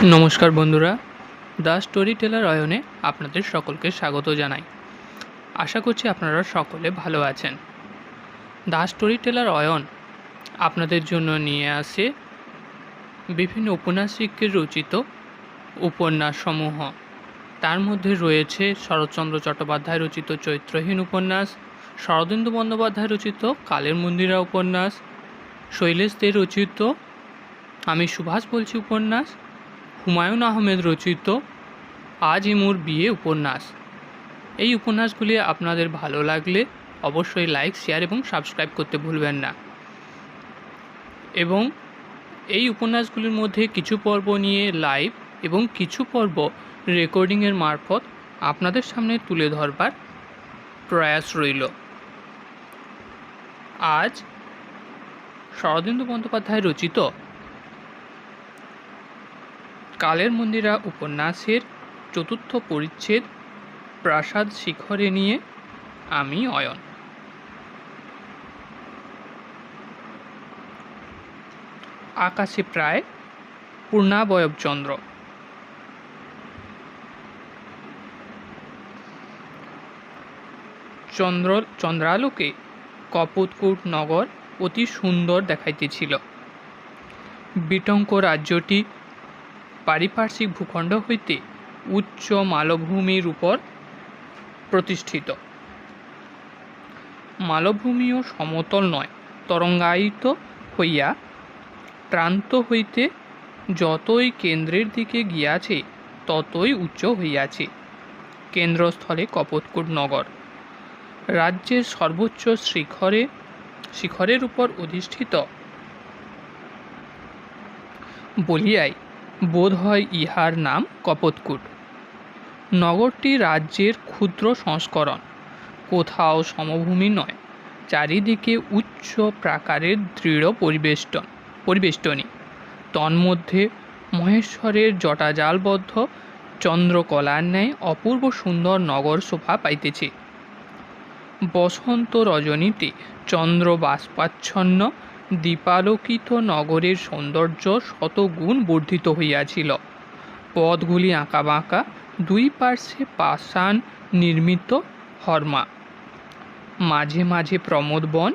নমস্কার বন্ধুরা, the story teller অয়নে আপনাদের সকলকে স্বাগত জানাই। আশা করছি আপনারা সকলে ভালো আছেন। দ্য স্টোরি টেলার অয়ন আপনাদের জন্য নিয়ে আসে বিভিন্ন উপন্যাসিকের রচিত উপন্যাসসমূহ। তার মধ্যে রয়েছে শরৎচন্দ্র চট্টোপাধ্যায় রচিত চৈত্রহীন উপন্যাস, শরদিন্দু বন্দ্যোপাধ্যায় রচিত কালের মন্দিরা উপন্যাস, শৈলেশ দে রচিত আমি সুভাষ বলছি উপন্যাস, হুমায়ুন আহমেদ রচিত আজ মোর বিয়ে উপন্যাস। এই উপন্যাসগুলি আপনাদের ভালো লাগলে অবশ্যই লাইক, শেয়ার এবং সাবস্ক্রাইব করতে ভুলবেন না। এবং এই উপন্যাসগুলির মধ্যে কিছু পর্ব নিয়ে লাইভ এবং কিছু পর্ব রেকর্ডিংয়ের মারফত আপনাদের সামনে তুলে ধরবার প্রয়াস রইল। আজ শরদিন্দু বন্দ্যোপাধ্যায় রচিত কালের মন্দিরা উপন্যাসের চতুর্থ পরিচ্ছেদ প্রাসাদ শিখরে নিয়ে আমি অয়ন। আকাশে প্রায় পূর্ণাবয়ব চন্দ্র। চন্দ্রালোকে কপোতকুট নগর অতি সুন্দর দেখাইতেছিল। বিটঙ্ক রাজ্যটি পারিপার্শ্বিক ভূখণ্ড হইতে উচ্চ মালভূমির উপর প্রতিষ্ঠিত। মালভূমিও সমতল নয়, তরঙ্গায়িত হইয়া প্রান্ত হইতে যতই কেন্দ্রের দিকে গিয়াছে ততই উচ্চ হইয়াছে। কেন্দ্রস্থলে কপোতকুট নগর রাজ্যের সর্বোচ্চ শিখরের উপর অধিষ্ঠিত বলিয়াই বোধ হয় ইহার নাম কপোতকুট। নগরটি রাজ্যের ক্ষুদ্র সংস্করণ, কোথাও সমভূমি নয়, চারিদিকে উচ্চ প্রাকারের দৃঢ় পরিবেষ্টনী। তন্মধ্যে মহেশ্বরের জটাজালবদ্ধ চন্দ্রকলার ন্যায় অপূর্ব সুন্দর নগর শোভা পাইতেছে। বসন্ত রজনীতে চন্দ্র বাষ্পাচ্ছন্ন দীপালোকিত নগরের সৌন্দর্য শতগুণ বর্ধিত হইয়াছিল। পথগুলি আঁকাবাঁকা, দুই পার্শ্বে পাষাণ নির্মিত হর্মা, মাঝে মাঝে প্রমোদবন।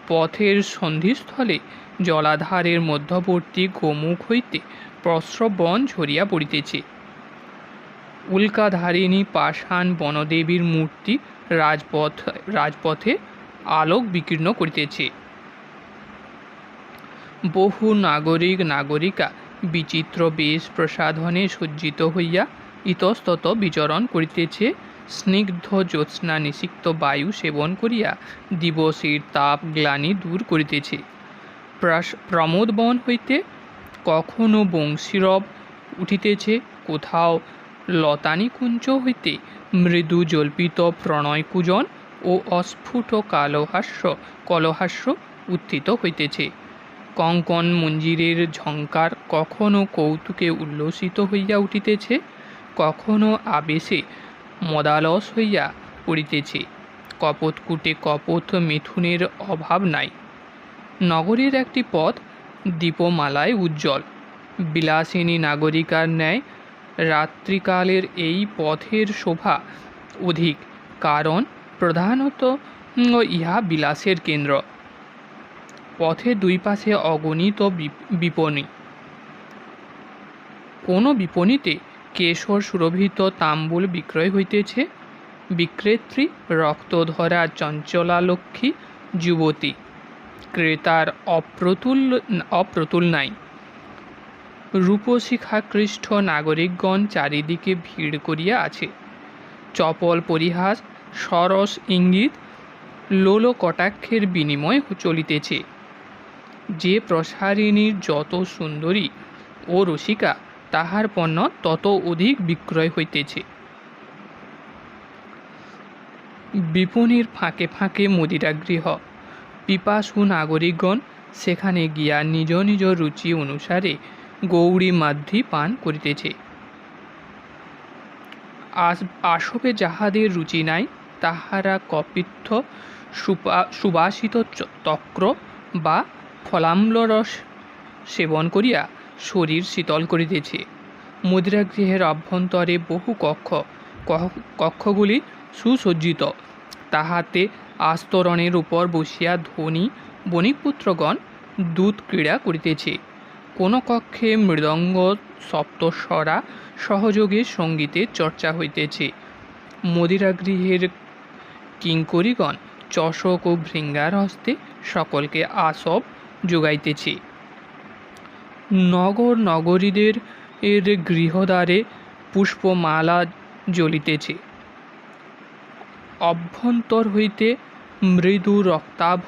পথের সন্ধিস্থলে জলাধারের মধ্যবর্তী গোমুখ হইতে প্রস্রবণ ঝরিয়া পড়িতেছে। উল্কাধারিণী পাষাণ বনদেবীর মূর্তি রাজপথে আলোক বিকীর্ণ করিতেছে। বহু নাগরিকা বিচিত্র বেশ প্রসাধনে সজ্জিত হইয়া ইতস্তত বিচরণ করিতেছে। স্নিগ্ধ জ্যোৎস্না নিষিক্ত বায়ু সেবন করিয়া দিবসের তাপ গ্লানি দূর করিতেছে। প্রমোদবন হইতে কখনো বংশীরব উঠিতেছে, কোথাও লতানিকুঞ্জ হইতে মৃদু জল্পিত প্রণয়কূজন ও অস্ফুট কলহাস্য উত্থিত হইতেছে। কঙ্কন মঞ্জিরের ঝঙ্কার কখনো কৌতুকে উল্লসিত হইয়া উঠিতেছে, কখনো আবেশে মদালস হইয়া পড়িতেছে। কপোতকুটে কপোত মিথুনের অভাব নাই। নগরীর একটি পথ দীপমালায় উজ্জ্বল। বিলাসিনী নাগরিকার ন্যায় রাত্রিকালের এই পথের শোভা অধিক, কারণ প্রধানত ইহা বিলাসের কেন্দ্র। পথের দুই পাশে অগণিত বিপণী। কোনো বিপণীতে কেশর সুরভিত তাম্বুল বিক্রয় হইতেছে। বিক্রেত্রী রক্তধরা চঞ্চলালক্ষ্মী যুবতী, ক্রেতার অপ্রতুল নাই। রূপশিখাকৃষ্ট নাগরিকগণ চারিদিকে ভিড় করিয়া আছে। চপল পরিহাস, সরস ইঙ্গিত, লোল কটাক্ষের বিনিময় চলিতেছে। যে প্রসারিণীর যত সুন্দরী ও রসিকা, তাহার পণ্য তত অধিক বিক্রয় হইতেছে। বিপণীর ফাঁকে ফাঁকে মদিরাগৃহ। পিপাসু নাগরিকগণ সেখানে গিয়া নিজ নিজ রুচি অনুসারে গৌরী মাধ্যি পান করিতেছে। আসবে যাহাদের রুচি নাই, তাহারা কপিত্থ সুবাসিত তক্র বা ফলাম্লরস সেবন করিয়া শরীর শীতল করিতেছে। মুদ্রাগৃহের অভ্যন্তরে বহু কক্ষগুলি সুসজ্জিত, তাহাতে আস্তরণের উপর বসিয়া ধনী বণিকপুত্রগণ দূত ক্রীড়া করিতেছে। কোন কক্ষে মৃদঙ্গ সপ্তস্বরা সহযোগে সঙ্গীতের চর্চা হইতেছে। মদিরাগৃহের কিঙ্করীগণ চষক ও ভৃঙ্গার হস্তে সকলকে আসব যোগাইতেছে। নগর নগরীদের গৃহদ্বারে পুষ্পমালা জ্বলিতেছে। অভ্যন্তর হইতে মৃদু রক্তাভ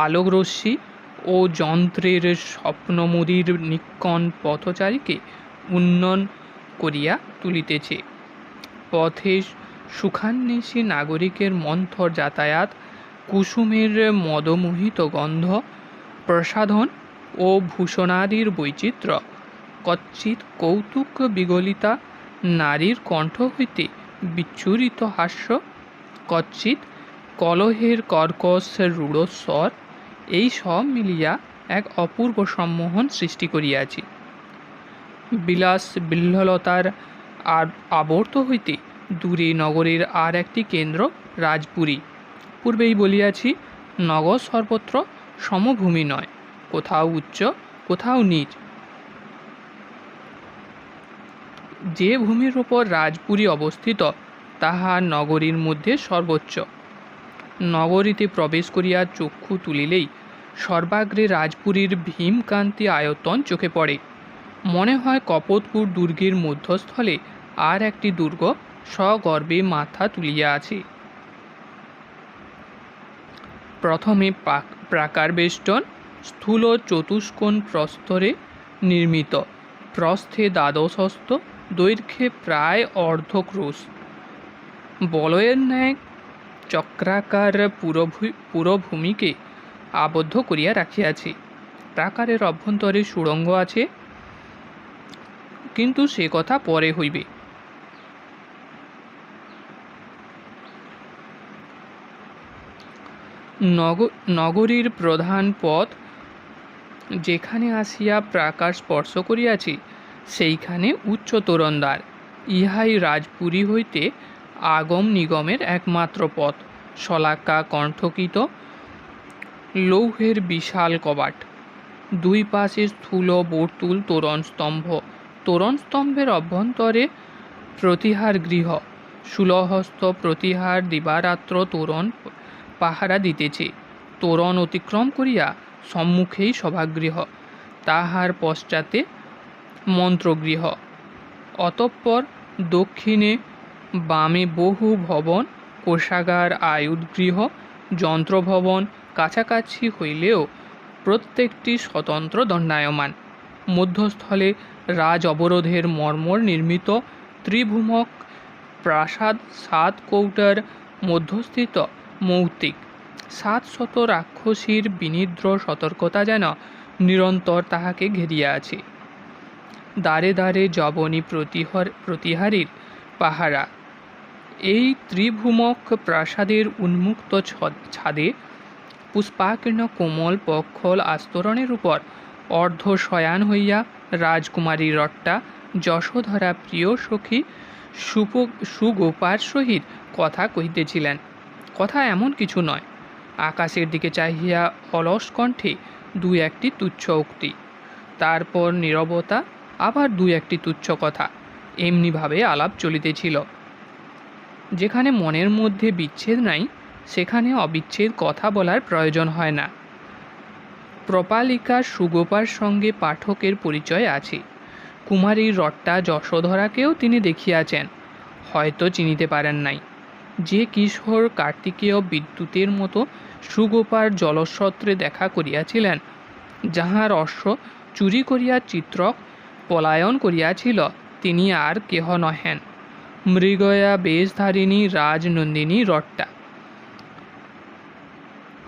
আলোকরশ্মি ও যন্ত্রের স্বপ্নমুদির নিক্কণ পথচারীকে উন্নয়ন করিয়া তুলিতেছে। পথে সুখান্বেষী নাগরিকের মন্থর যাতায়াত, কুসুমের মদমোহিত গন্ধ, প্রসাধন ও ভূষণাদির বৈচিত্র্য, কচ্চিৎ কৌতুক বিগলিতা নারীর কণ্ঠ হইতে বিচ্ছুরিত হাস্য, কচ্চিৎ কলহের কর্কশ রূঢ়স্বর, এই সব মিলিয়া এক অপূর্ব সম্মোহন সৃষ্টি করিয়াছি। বিলাস বিহ্বলতার আবর্ত হইতে দূরে নগরের আর একটি কেন্দ্র রাজপুরী। পূর্বেই বলিয়াছি, নগর সর্বত্র সমভূমি নয়, কোথাও উচ্চ, কোথাও নীচ। যে ভূমির উপর রাজপুরী অবস্থিত তাহা নগরীর মধ্যে সর্বোচ্চ। নগরীতে প্রবেশ করিয়া চক্ষু তুলিলেই সর্বাগ্রে রাজপুরীর ভীমকান্তি আয়তন চোখে পড়ে। মনে হয় কপোতপুর দুর্গের মধ্যস্থলে আর একটি দুর্গ সগর্বে মাথা তুলিয়া আছে। প্রথমে প্রাকারবেষ্টন, স্থূল চতুষ্কোণ প্রস্তরে নির্মিত, প্রস্থে দ্বাদশস্থ, দৈর্ঘ্যে প্রায় অর্ধক্রোশ, বলয়ের ন্যায় চক্রাকার পুরভূমিকে আবদ্ধ করিয়া রাখিয়াছে। প্রাকারের অভ্যন্তরে সুড়ঙ্গ আছে, কিন্তু সে কথা পরে হইবে। নগরীর প্রধান পথ যেখানে আসিয়া প্রাকার স্পর্শ করিয়াছি সেইখানে উচ্চ তোরণদ্বার। ইহাই রাজপুরী হইতে আগম নিগমের একমাত্র পথ। শলাকা কণ্ঠকিত লৌহের বিশাল কবাট, দুই পাশে স্থূল বর্তুল তোরণস্তম্ভ। তোরণস্তম্ভের অভ্যন্তরে প্রতিহার গৃহ, শূলহস্ত প্রতিহার দিবারাত্র তোরণ পাহারা দিতেছে। তোরণ অতিক্রম করিয়া সম্মুখেই সভাগৃহ, তাহার পশ্চাতে মন্ত্রগৃহ, অতঃপর দক্ষিণে বামে বহু ভবন, কোষাগার, আয়ুধগৃহ, যন্ত্রভবন কাছাকাছি হইলেও প্রত্যেকটি স্বতন্ত্র দণ্ডায়মান। মধ্যস্থলে রাজ অবরোধের মর্মর নির্মিত ত্রিভুমক প্রাসাদ, 7 কৌটার মধ্যস্থিত মৌক্তিক। 700 রাক্ষসীর বিনিদ্র সতর্কতা যেন নিরন্তর তাহাকে ঘেরিয়া আছে। দ্বারে দ্বারে যবনী প্রতিহারীর পাহারা। এই ত্রিভুমক প্রাসাদের উন্মুক্ত ছাদে পুষ্পাকীর্ণ কোমল পক্ষল আস্তরণের উপর অর্ধ শয়ান হইয়া রাজকুমারী রট্টা যশোধরা প্রিয় সখী সুগোপার সহিত কথা কহিতেছিলেন। কথা এমন কিছু নয়, আকাশের দিকে চাহিয়া অলস কণ্ঠে 2-1টি তুচ্ছ উক্তি, তারপর নীরবতা, আবার 2-1টি তুচ্ছ কথা, এমনিভাবে আলাপ চলিতেছিল। যেখানে মনের মধ্যে বিচ্ছেদ নাই সেখানে অবিচ্ছেদ কথা বলার প্রয়োজন হয় না। প্রপালিকা সুগোপার সঙ্গে পাঠকের পরিচয় আছে। কুমারী রট্টা যশোধরাকেও তিনি দেখিয়াছেন, হয়তো চিনিতে পারেন নাই। যে কিশোর কার্তিকেয় বিদ্যুতের মতো সুগোপার জলস্রোতে দেখা করিয়াছিলেন, যাহার অশ্ব চুরি করিয়া চিত্রক পলায়ন করিয়াছিল, তিনি আর কেহ নহেন, মৃগয়া বেশধারিণী রাজনন্দিনী রট্টা।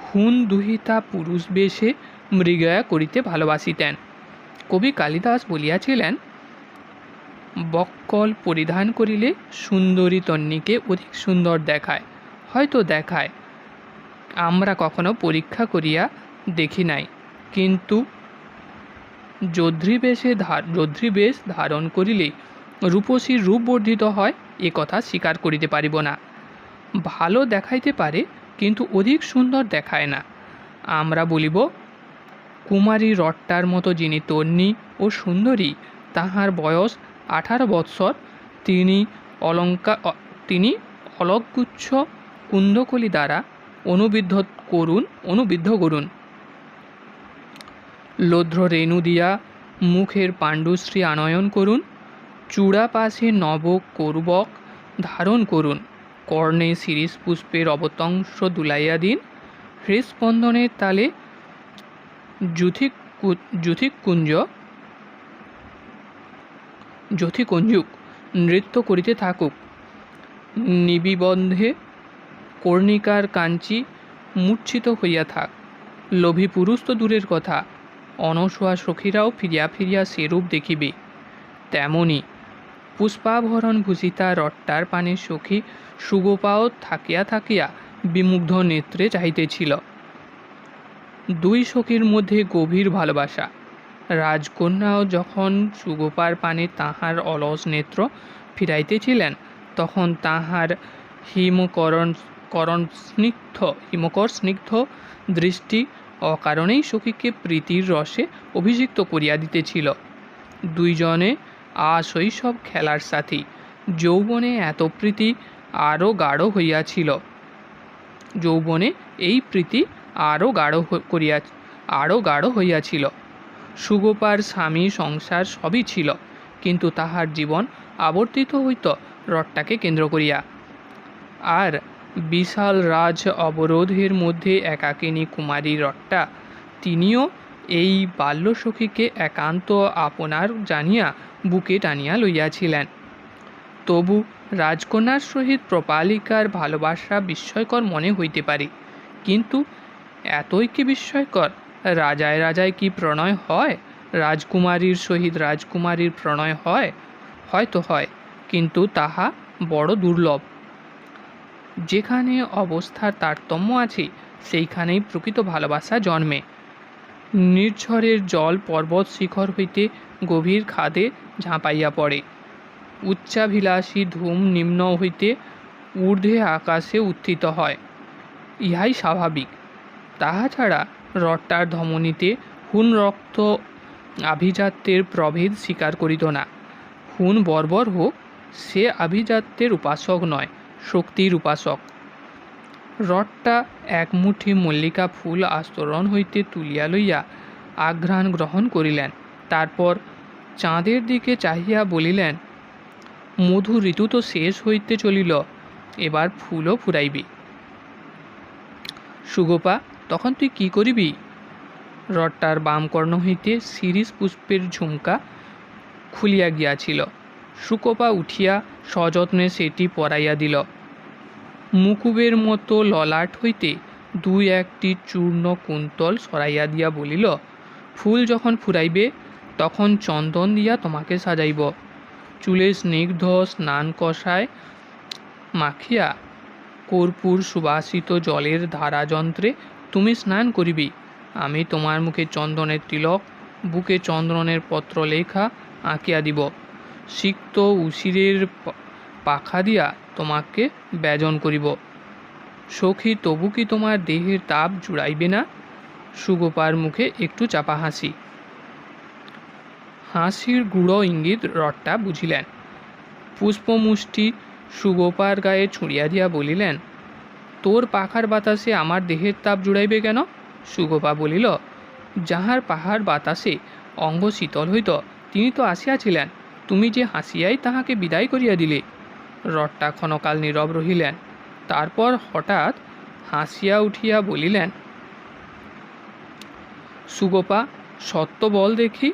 হুন দুহিতা পুরুষ বেশে মৃগয়া করিতে ভালোবাসিতেন। কবি কালিদাস বলিয়াছিলেন, বক্কল পরিধান করিলে সুন্দরী তন্বীকে অধিক সুন্দর দেখায়। হয়তো দেখায়, আমরা কখনো পরীক্ষা করিয়া দেখি নাই, কিন্তু যোদ্ধ্রী বেশ ধারণ করিলে রূপসীর রূপ বর্ধিত হয়, এ কথা স্বীকার করিতে পারিব না। ভালো দেখাইতে পারে, কিন্তু অধিক সুন্দর দেখায় না। আমরা বলিব, কুমারী রট্টার মতো যিনি তন্বী ও সুন্দরী, তাহার বয়স 18 বৎসর, তিনি অলকগুচ্ছ কুন্দকলি দ্বারা অনুবিদ্ধ করুন। লৌধ্র রেণু দিয়া মুখের পাণ্ডুশ্রী আনয়ন করুন। চূড়া পাশে নব কৌরবক ধারণ করুন। কর্ণে শিরীষ পুষ্পের অবতংশ দুলাইয়া দিন। হৃৎস্পন্দনের তালে যথিকঞ্জুক নৃত্য করিতে থাকুক। নিবিবন্ধে কর্ণিকার কাঞ্চি মূর্ছিত হইয়া থাক। লোভী পুরুষ তো দূরের কথা, অনসোয়া সখীরাও ফিরিয়া ফিরিয়া সেরূপ দেখিবে। তেমনি পুষ্পাভরণ ভূষিতা রট্টার পানে সখী সুগোপাও থাকিয়া থাকিয়া বিমুগ্ধ নেত্রে চাহিতেছিল। দুই সখীর মধ্যে গভীর ভালোবাসা। রাজকন্যাও যখন সুগোপার পানে তাহার অলস নেত্র ফিরাইতেছিলেন, তখন তাহার হিমকর স্নিগ্ধ দৃষ্টি অকারণেই সখীকে প্রীতির রসে অভিষিক্ত করিয়া দিতেছিল। দুইজনে আশৈশব খেলার সাথী। যৌবনে এত প্রীতি আরও গাঢ় হইয়াছিল। সুগোপার স্বামী সংসার সবই ছিল, কিন্তু তাহার জীবন আবর্তিত হইত রট্টাকে কেন্দ্র করিয়া। আর বিশাল রাজ অবরোধের মধ্যে একাকিনী কুমারী রট্টা, তিনিও এই বাল্যসখীকে একান্ত আপনার জানিয়া বুকে টানিয়া লইয়াছিলেন। তবু রাজকন্যার সহিত প্রপালিকার ভালোবাসা বিস্ময়কর মনে হইতে পারে, কিন্তু এতই কি বিস্ময়কর? রাজায় রাজায় কি প্রণয় হয়? রাজকুমারীর সহিত রাজকুমারীর প্রণয় হয়? হয়তো হয়, কিন্তু তাহা বড় দুর্লভ। যেখানে অবস্থার তারতম্য আছে, সেইখানেই প্রকৃত ভালোবাসা জন্মে। নির্ঝরের জল পর্বত শিখর হইতে গভীর খাদে ঝাঁপাইয়া পড়ে। উচ্চাভিলাষী ধূম নিম্ন হইতে ঊর্ধ্বে আকাশে উত্থিত হয়, ইহাই স্বাভাবিক। তাহা ছাড়া রট্টার ধমনীতে হুন রক্ত আভিজাত্যের প্রভেদ স্বীকার করিত না। হুন বর্বর হোক, সে আভিজাত্যের উপাসক নয়, শক্তির উপাসক। রট্টা এক মুঠি মল্লিকা ফুল আস্তরণ হইতে তুলিয়া লইয়া আঘ্রাণ গ্রহণ করিলেন। তারপর চাঁদের দিকে চাহিয়া বলিলেন, মধু ঋতু তো শেষ হইতে চলিল, এবার ফুলও ফুরাইবে। সুগোপা, তখন তুই কি করিবি? রট্টার বাম কর্ণ হইতে শিরীষ পুষ্পের ঝুমকা খুলিয়া গিয়াছিল। সুগোপা উঠিয়া সযত্নে সেটি পরাইয়া দিল। মুকুবের মতো ললাট হইতে দুই একটি চূর্ণ কুন্তল সরাইয়া দিয়া বলিল, ফুল যখন ফুরাইবে, তখন চন্দন দিয়া তোমাকে সাজাইব। চুলে স্নিগ্ধ স্নান কষায় মাখিয়া কর্পূর সুবাসিত জলের ধারাযন্ত্রে তুমি স্নান করিবি। আমি তোমার মুখে চন্দনের তিলক, বুকে চন্দনের পত্রলেখা আঁকিয়া দিব। সিক্ত উশিরের পাখা দিয়া তোমাকে ব্যজন করিব। সখী, তবু কি তোমার দেহের তাপ জুড়াইবে না? সুগোপার মুখে একটু চাপা হাসি। হাসির গূঢ় ইঙ্গিত রট্টা বুঝিলেন। পুষ্পমুষ্টি সুগোপার গায়ে ছুঁড়িয়া দিয়া বলিলেন, তোর পাখার বাতাসে আমার দেহের তাপ জুড়াইবে কেন? সুগোপা বলিল, যাহার পাহাড় বাতাসে অঙ্গ শীতল হইত, তিনি তো আসিয়াছিলেন, তুমি যে হাসিয়াই তাহাকে বিদায় করিয়া দিলে। রট্টা ক্ষণকাল নীরব রহিলেন। তারপর হঠাৎ হাসিয়া উঠিয়া বলিলেন, সুগোপা, সত্য বল দেখি,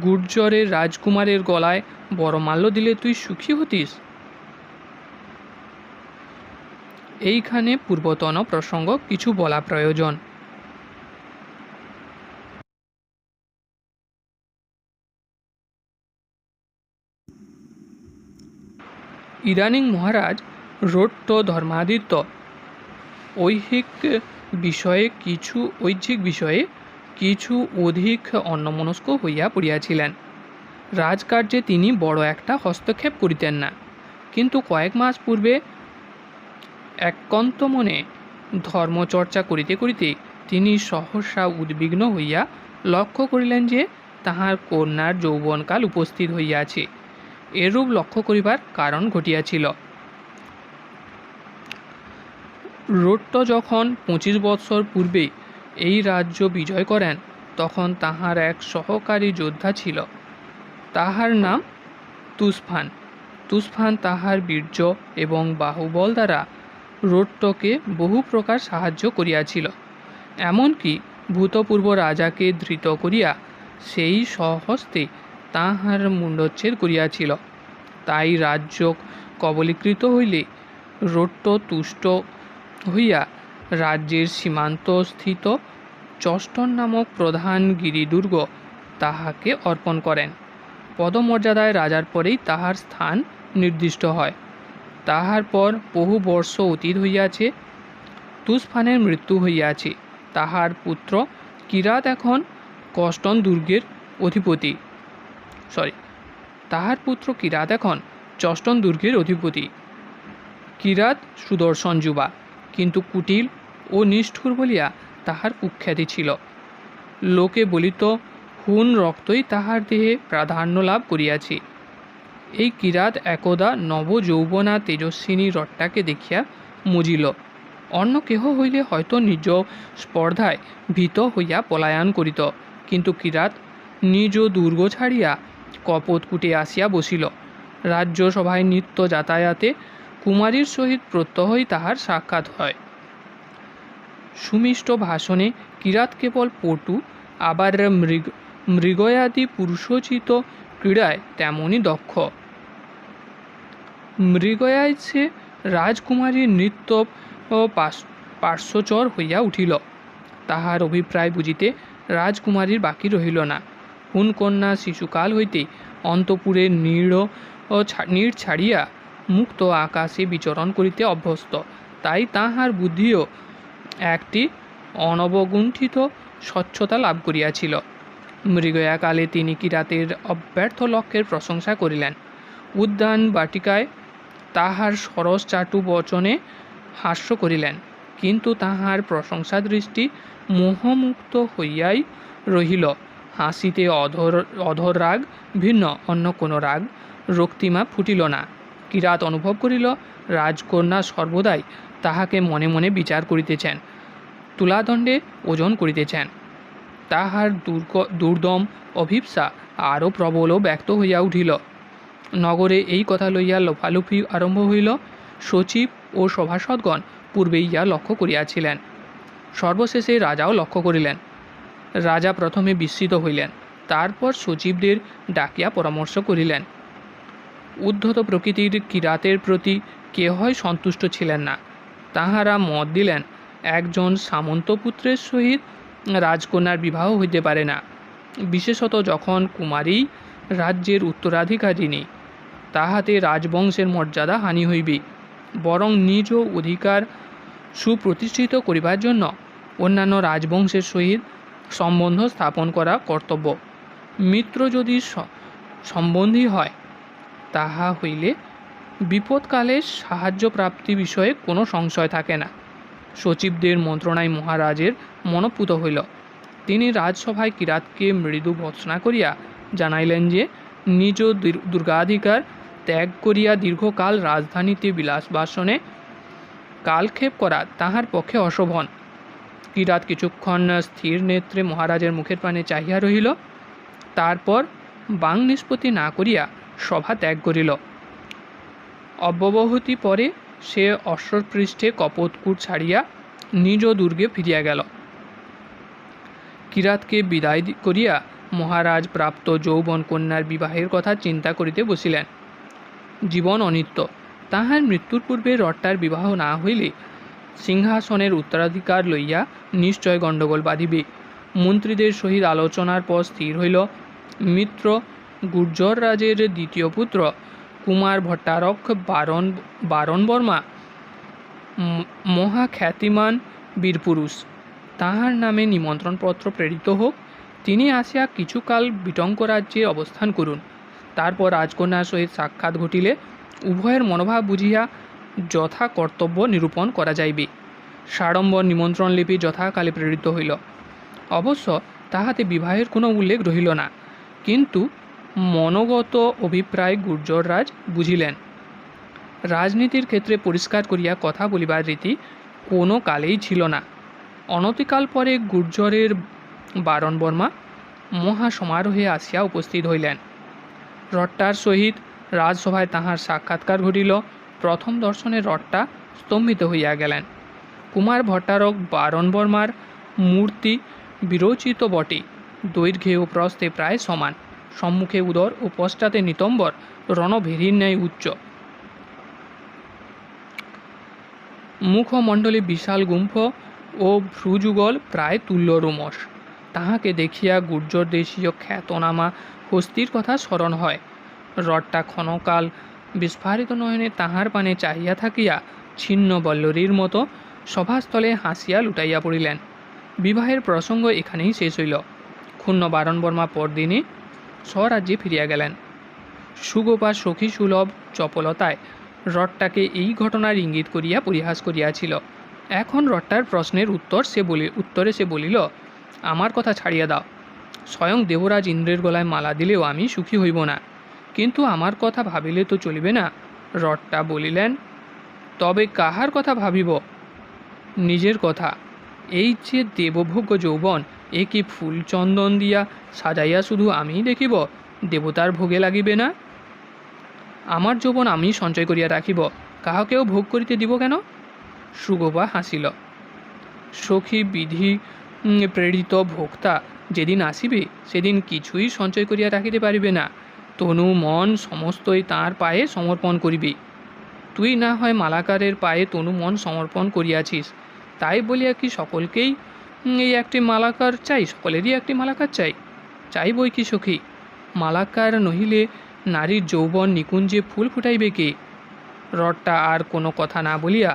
গুর্জরের রাজকুমারের গলায় বরমাল্য দিলে তুই সুখী হতিস? এইখানে পূর্বতন প্রসঙ্গ কিছু বলা প্রয়োজন। ইদানিং মহারাজ রট্ট ধর্মাদিত্য ঐহিক বিষয়ে কিছু অধিক অন্যমনস্ক হইয়া পড়িয়াছিলেন। রাজকার্যে তিনি বড় একটা হস্তক্ষেপ করিতেন না, কিন্তু কয়েক মাস পূর্বে একান্ত মনে ধর্মচর্চা করিতে করিতে তিনি সহসা উদ্বিগ্ন হইয়া লক্ষ্য করিলেন যে তাহার কন্যার যৌবনকাল উপস্থিত হইয়াছে। এরূপ লক্ষ্য করিবার কারণ ঘটিয়াছিল। রোট্ট যখন 25 বৎসর পূর্বে এই রাজ্য বিজয় করেন, তখন তাহার এক সহকারী যোদ্ধা ছিল, তাহার নাম তুসফান। তুসফান তাহার বীর্য এবং বাহুবল দ্বারা রোট্টকে বহু প্রকার সাহায্য করিয়াছিল, এমনকি ভূতপূর্ব রাজাকে ধৃত করিয়া সেই স্বহস্তে তাহার মুণ্ডচ্ছেদ করিয়াছিল। তাই রাজ্য কবলীকৃত হইলে রোট্ট তুষ্ট হইয়া রাজ্যের সীমান্তস্থিত চষ্টন নামক প্রধান গিরিদুর্গ তাহাকে অর্পণ করেন। পদমর্যাদায় রাজার পরেই তাহার স্থান নির্দিষ্ট হয়। তাহার পর বহু বর্ষ অতীত হইয়াছে। তুসফানের মৃত্যু হইয়াছে। তাহার পুত্র কিরাত এখন চষ্টন দুর্গের অধিপতি। কিরাত সুদর্শন যুবা, কিন্তু কুটিল ও নিষ্ঠুর বলিয়া তাহার কুখ্যাতি ছিল। লোকে বলিত, হুন রক্তই তাহার দেহে প্রাধান্য লাভ করিয়াছে। এই কিরাত একদা নবযৌবনা তেজস্বিনী রট্টাকে দেখিয়া মজিল। অন্য কেহ হইলে হয়তো নিজ স্পর্ধায় ভীত হইয়া পলায়ন করিত, কিন্তু কিরাত নিজ দুর্গ ছাড়িয়া কপোতকূটে আসিয়া বসিল। রাজ্যসভায় নিত্য যাতায়াতে কুমারীর সহিত প্রত্যহই তাহার সাক্ষাৎ হয়। সুমিষ্ট ভাষণে কিরাত কেবল পটু, আবার মৃগয়াদি পুরুষোচিত ক্রীড়ায় তেমনই দক্ষ। মৃগয়ায় সে রাজকুমারীর নৃত্য পার্শ্বচর হইয়া উঠিল। তাহার অভিপ্রায় বুঝিতে রাজকুমারীর বাকি রহিল না। হুনকন্যা শিশুকাল হইতে অন্তঃপুরে নীড় ছাড়িয়া মুক্ত আকাশে বিচরণ করিতে অভ্যস্ত। তাই তাহার বুদ্ধিও একটি অনবগুণ্ঠিত স্বচ্ছতা লাভ করিয়াছিল। মৃগয়াকালে তিনি কিরাতের অব্যর্থ লক্ষ্যের প্রশংসা করিলেন। উদ্যান বাটিকায় তাহার সরস চাটু বচনে হাস্য করিলেন, কিন্তু তাহার প্রশংসা দৃষ্টি মোহমুক্ত হইয়াই রহিল। হাসিতে অধর রাগ ভিন্ন অন্য কোনো রাগ রক্তিমা ফুটিল না। কিরাত অনুভব করিল, রাজকন্যা সর্বদাই তাহাকে মনে মনে বিচার করিতেছেন, তুলাদণ্ডে ওজন করিতেছেন। তাহার দুর্দম অভিপ্সা আরও প্রবল ব্যক্ত হইয়া উঠিল। নগরে এই কথা লইয়া লোফালুফি আরম্ভ হইল। সচিব ও সভাসদগণ পূর্বেই ইহা লক্ষ্য করিয়াছিলেন। সর্বশেষে রাজাও লক্ষ্য করিলেন। রাজা প্রথমে বিস্মিত হইলেন, তারপর সচিবদের ডাকিয়া পরামর্শ করিলেন। উদ্ধত প্রকৃতির কিরাতের প্রতি কেহই সন্তুষ্ট ছিলেন না। তাহারা মত দিলেন, একজন সামন্তপুত্রের সহিত রাজকন্যার বিবাহ হইতে পারে না, বিশেষত যখন কুমারী রাজ্যের উত্তরাধিকারিণী। তাহাতে রাজবংশের মর্যাদা হানি হইবে। বরং নিজ অধিকার সুপ্রতিষ্ঠিত করিবার জন্য অন্যান্য রাজবংশের সহিত সম্বন্ধ স্থাপন করা কর্তব্য। মিত্র যদি সম্বন্ধী হয়, তাহা হইলে বিপদকালে সাহায্য প্রাপ্তি বিষয়ে কোনো সংশয় থাকে না। সচিবদের মন্ত্রণায় মহারাজের মনোপুত হইল। তিনি রাজসভায় কিরাতকে মৃদু ভর্ৎসনা করিয়া জানাইলেন যে নিজ দুর্গাধিকার ত্যাগ করিয়া দীর্ঘকাল রাজধানীতে বিলাসবাসনে কালক্ষেপ করা তাহার পক্ষে অশোভন। কিরাত কিছুক্ষণ স্থির নেত্রে মহারাজের মুখের পানে চাহিয়া রহিল, তারপর বাং নিষ্পত্তি না করিয়া সভা ত্যাগ করিল। অব্যবহতি পরে সে অশ্বপৃষ্ঠে কপোতকূট ছাড়িয়া নিজ দুর্গে ফিরিয়া গেল। কিরাতকে বিদায় করিয়া মহারাজ প্রাপ্ত যৌবন কন্যার বিবাহের কথা চিন্তা করিতে বসিলেন। জীবন অনিত্য। তাহার মৃত্যুর পূর্বে রট্টার বিবাহ না হইলে সিংহাসনের উত্তরাধিকার লইয়া নিশ্চয় গণ্ডগোল বাধিবে। মন্ত্রীদের সহিত আলোচনার পর স্থির হইল, মিত্র গুর্জর রাজের দ্বিতীয় পুত্র কুমার ভট্টারক বারণ বর্মা মহাখ্যাতিমান বীরপুরুষ। তাহার নামে নিমন্ত্রণপত্র প্রেরিত হোক, তিনি আসিয়া কিছুকাল বিটঙ্ক রাজ্যে অবস্থান করুন। তারপর রাজকন্যার সহিত সাক্ষাৎ ঘটিলে উভয়ের মনোভাব বুঝিয়া যথা কর্তব্য নিরূপণ করা যাইবে। সাড়ম্বর নিমন্ত্রণলিপি যথাকালে প্রেরিত হইল। অবশ্য তাহাতে বিবাহের কোনো উল্লেখ রহিল না, কিন্তু মনোগত অভিপ্রায় গুর্জররাজ বুঝিলেন। রাজনীতির ক্ষেত্রে পরিষ্কার করিয়া কথা বলিবার রীতি কোনো কালেই ছিল না। অনতিকাল পরে গুর্জরের বারণবর্মা মহাসমারোহে আসিয়া উপস্থিত হইলেন। রট্টার সহিত রাজসভায় তাহার সাক্ষাৎকার ঘটিল। প্রথম দর্শনে রট্টা স্তম্ভিত হইয়া গেলেন। কুমার ভট্টারক বারণবর্মার মূর্তি বিরচিত বটে, দৈর্ঘ্যে ও প্রস্থে প্রায় সমান, সম্মুখে উদর ও পশ্চাতে নিতম্বর রণভেরীর ন্যায় উচ্চ, মুখমণ্ডলে বিশাল গুম্ফ ও ভ্রুযুগল প্রায় তুল্য রোমশ। তাহাকে দেখিয়া গুর্জর দেশীয় খ্যাতনামা হস্তির কথা স্মরণ হয়। রট্টা ক্ষণকাল বিস্ফারিত নয়নে তাহার পানে চাহিয়া থাকিয়া ছিন্ন বল্লরীর মতো সভাস্থলে হাসিয়া লুটাইয়া পড়িলেন। বিবাহের প্রসঙ্গ এখানেই শেষ হইল। ক্ষুণ্ণ বারণবর্মা পরদিনই স্বরাজ্যে ফিরিয়া গেলেন। সুগোপা সখী সুলভ চপলতায় রট্টাকে এই ঘটনার ইঙ্গিত করিয়া পরিহাস করিয়াছিল। এখন রট্টার প্রশ্নের উত্তরে সে বলিল, আমার কথা ছাড়িয়া দাও। স্বয়ং দেবরাজ ইন্দ্রের গলায় মালা দিলেও আমি সুখী হইব না, কিন্তু আমার কথা ভাবিলে তো চলিবে না। রট্টা বলিলেন, তবে কাহার কথা ভাবিব? নিজের কথা। এই যে দেবভোগ্য যৌবন, এ কি ফুল চন্দন দিয়া সাজাইয়া শুধু আমিই দেখিব, দেবতার ভোগে লাগিবে না? আমার যৌবন আমি সঞ্চয় করিয়া রাখিব, কাহাকেও ভোগ করিতে দিব কেন? সুগোপা হাসিল। সখী বিধি প্রেরিত ভোক্তা যেদিন আসিবে, সেদিন কিছুই সঞ্চয় করিয়া রাখিতে পারিবে না। তনু মন সমস্তই তাঁর পায়ে সমর্পণ করিবি। তুই না হয় মালাকারের পায়ে তনু মন সমর্পণ করিয়াছিস, তাই বলিয়া কি সকলকেই এই একটি মালাকার চাই? সকলেরই একটি মালাকার চাই? চাই বই কি সখী? মালাকার নহিলে নারীর যৌবন নিকুঞ্জে ফুল ফুটাইবে কে? রট্টা আর কোনো কথা না বলিয়া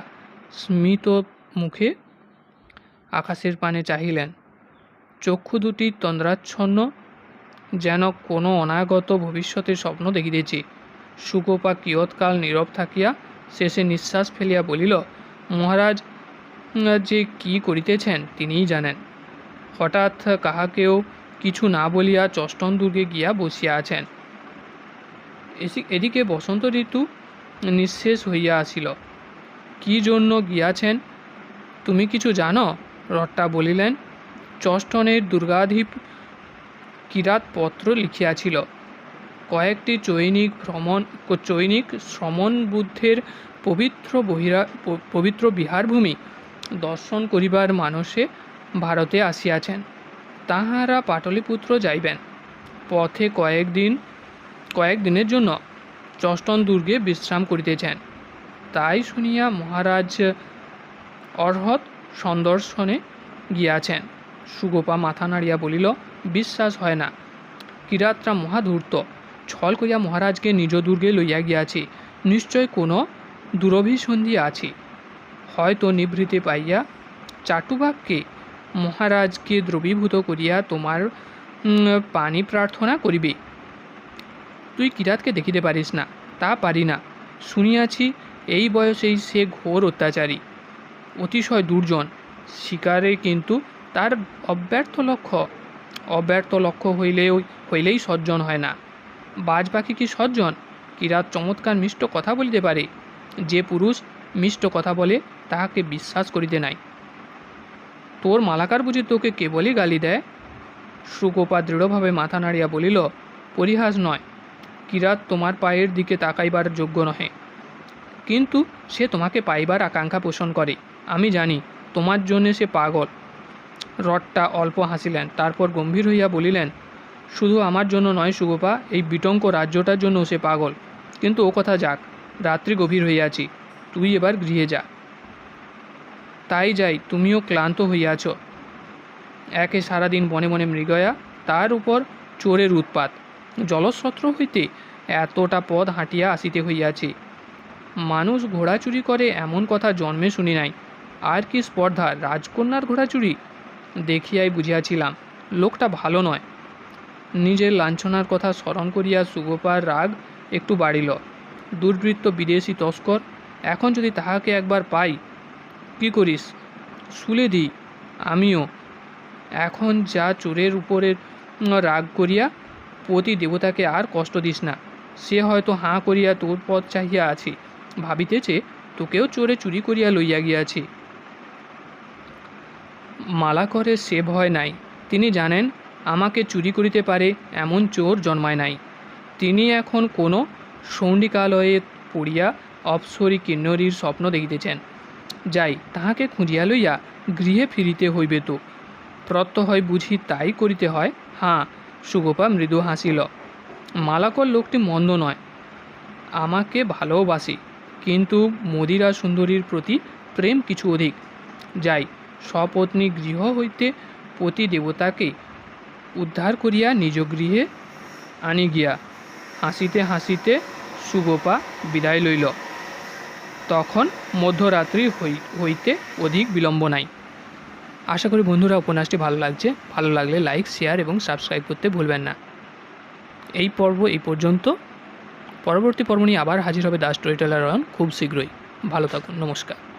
স্মিত মুখে আকাশের পানে চাহিলেন। চক্ষু দুটি তন্দ্রাচ্ছন্ন, যেন কোনো অনাগত ভবিষ্যতের স্বপ্ন দেখিতেছি। সুগোপা কিয়ৎকাল নীরব থাকিয়া শেষে নিঃশ্বাস ফেলিয়া বলিল, মহারাজ যে কি করিতেছেন তিনিই জানেন। হঠাৎ কাহাকেও কিছু না বলিয়া চষ্টন দুর্গে গিয়া বসিয়া আছেন। এদিকে বসন্ত ঋতু নিঃশেষ হইয়া আসিল। কি জন্য গিয়াছেন তুমি কিছু জানো? রট্টা বলিলেন, চষ্টনের দুর্গাধীপ কিরাতপত্র লিখিয়াছিল। কয়েকটি চৈনিক শ্রমণ বুদ্ধের পবিত্র বিহারভূমি দর্শন করিবার মানসে ভারতে আসিয়াছেন। তাহারা পাটলিপুত্র যাইবেন। পথে কয়েকদিনের জন্য চষ্টন দুর্গে বিশ্রাম করিতেছেন। তাই শুনিয়া মহারাজ অর্হৎ সন্দর্শনে গিয়াছেন। সুগোপা মাথা নাড়িয়া বলিল, বিশ্বাস হয় না। কিরাতরা মহাধূর্ত, ছল করিয়া মহারাজকে নিজ দুর্গে লইয়া গিয়াছি। নিশ্চয় কোনো দুরভিসন্ধি আছে। হয়তো নিভৃতে পাইয়া চাটুবাক্যে মহারাজকে দ্রবীভূত করিয়া তোমার পানি প্রার্থনা করিবে। তুই কিরাতকে দেখিতে পারিস না? তা পারি না। শুনিয়াছি এই বয়সেই সে ঘোর অত্যাচারী, অতিশয় দুর্জন। শিকারে কিন্তু তার অব্যর্থ লক্ষ্য হইলেই সজ্জন হয় না। বাজ পাখি কি সজ্জন? কিরাত চমৎকার মিষ্ট কথা বলিতে পারে। যে পুরুষ মিষ্ট কথা বলে তাহাকে বিশ্বাস করিতে নাই। তোর মালাকার বুঝি তোকে কেবলই গালি দেয়? সুগোপা দৃঢ়ভাবে মাথা নাড়িয়া বলিল, পরিহাস নয়, কিরাত তোমার পায়ের দিকে তাকাইবার যোগ্য নহে, কিন্তু সে তোমাকে পাইবার আকাঙ্ক্ষা পোষণ করে। আমি জানি তোমার জন্যে সে পাগল। রট্টা অল্প হাসিলেন, তারপর গম্ভীর হইয়া বলিলেন, শুধু আমার জন্য নয় সুগোপা, এই বিটঙ্ক রাজ্যটার জন্য সে পাগল। কিন্তু ও কথা যাক, রাত্রি গভীর হইয়াছি, তুই এবার গৃহে যা। তাই যাই, তুমিও ক্লান্ত হইয়াছ। একে সারাদিন বনে বনে মৃগয়া, তার উপর চোরের উৎপাত। জলস্রোত হইতে এতটা পথ হাঁটিয়া আসিতে হইয়াছি। মানুষ ঘোড়া চুরি করে এমন কথা জন্মে শুনি নাই। আর কি স্পর্ধা, রাজকন্যার ঘোড়া চুরি! দেখিয়াই বুঝিয়াছিলাম লোকটা ভালো নয়। নিজের লাঞ্ছনার কথা স্মরণ করিয়া সুগোপার রাগ একটু বাড়িল। দুর্বৃত্ত বিদেশি তস্কর, এখন যদি তাহাকে একবার পাই। কি করিস? শুলে দিই। আমিও এখন যা, চোরের উপরে রাগ করিয়া পতি দেবতাকে আর কষ্ট দিস না। সে হয়তো হাঁ করিয়া তোর পথ চাহিয়া আছি, ভাবিতেছে তোকেও চোরে চুরি করিয়া লইয়া গিয়াছি। মালাকরের সে ভয় নাই। তিনি জানেন আমাকে চুরি করিতে পারে এমন চোর জন্মায় নাই। তিনি এখন কোনো সৌণ্ডিকালয়ে পড়িয়া অপ্সরী কিন্নরীর স্বপ্ন দেখিতেছেন। যাই, তাহাকে খুঁজিয়া লইয়া গৃহে ফিরিতে হইবে তো। প্রত্যহ বুঝি তাই করিতে হয়। হাঁ। সুগোপা মৃদু হাসিল। মালাকর লোকটি মন্দ নয়, আমাকে ভালোবাসি, কিন্তু মদিরা সুন্দরীর প্রতি প্রেম কিছু অধিক। যাই, সপত্নী গৃহ হইতে পতি দেবতাকে উদ্ধার করিয়া নিজ গৃহে আনি গিয়া। হাসিতে হাসিতে সুগোপা বিদায় লইল। তখন মধ্যরাত্রি হইতে অধিক বিলম্ব নাই। আশা করি বন্ধুরা উপন্যাসটি ভালো লাগছে। ভালো লাগলে লাইক, শেয়ার এবং সাবস্ক্রাইব করতে ভুলবেন না। এই পর্ব এই পর্যন্ত। পরবর্তী পর্ব নিয়ে আবার হাজির হবে দ্য স্টোরি টেলার অয়ন খুব শীঘ্রই। ভালো থাকুন। নমস্কার।